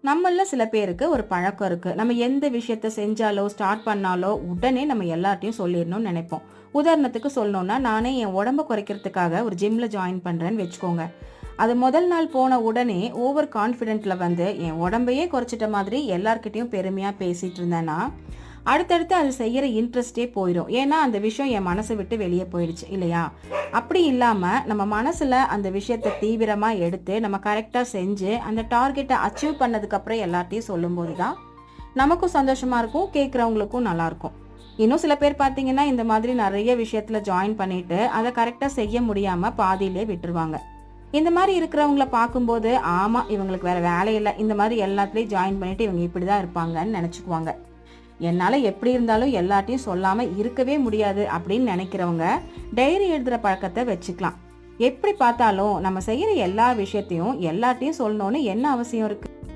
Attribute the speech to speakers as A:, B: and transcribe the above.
A: நம்மள சில பேருக்கு ஒரு பழக்கம் இருக்கு. நம்ம எந்த விஷயத்த செஞ்சாலோ, ஸ்டார்ட் பண்ணாலோ உடனே நம்ம எல்லார்ட்டயும் சொல்லிரணும்னு நெனைப்போம். உதாரணத்துக்கு சொல்லணும்னா, நானே என் உடம்ப குறைக்கிறதுக்காக ஒரு ஜிம்ல ஜாயின் பண்றேன்னு வச்சுக்கோங்க. அது முதல் நாள் போன உடனே ஓவர் கான்ஃபிடென்ட்ல வந்து என் உடம்பையே குறைச்சிட்ட மாதிரி எல்லார்கிட்டயும் பெருமையா பேசிட்டு இருந்தேன்னா, அடுத்தடுத்து அது செய்யற இன்ட்ரெஸ்டே போயிடும். ஏன்னா அந்த விஷயம் என் மனசை விட்டு வெளியே போயிடுச்சு இல்லையா? அப்படி இல்லாம நம்ம மனசுல அந்த விஷயத்த தீவிரமா எடுத்து நம்ம கரெக்டா செஞ்சு அந்த டார்கெட்டை அச்சீவ் பண்ணதுக்கு அப்புறம் எல்லார்ட்டையும் சொல்லும்போது தான் நமக்கும் சந்தோஷமா இருக்கும், கேட்கறவங்களுக்கும் நல்லா இருக்கும். இன்னும் சில பேர் பார்த்தீங்கன்னா இந்த மாதிரி நிறைய விஷயத்துல ஜாயின் பண்ணிட்டு அதை கரெக்டா செய்ய முடியாம பாதியிலே விட்டுருவாங்க. இந்த மாதிரி இருக்கிறவங்கள பார்க்கும்போது ஆமா இவங்களுக்கு வேற வேலை இல்லை, இந்த மாதிரி எல்லாத்துலயும் ஜாயின் பண்ணிட்டு இவங்க இப்படிதான் இருப்பாங்கன்னு நினைச்சுக்குவாங்க. என்னால எப்படி இருந்தாலும் எல்லாத்தையும் சொல்லாம இருக்கவே முடியாது அப்படின்னு நினைக்கிறவங்க டைரி எழுதுற பழக்கத்தை வச்சுக்கலாம். எப்படி பார்த்தாலும் நம்ம செய்யற எல்லா விஷயத்தையும் எல்லாத்தையும் சொல்லணும்னு என்ன அவசியம் இருக்கு?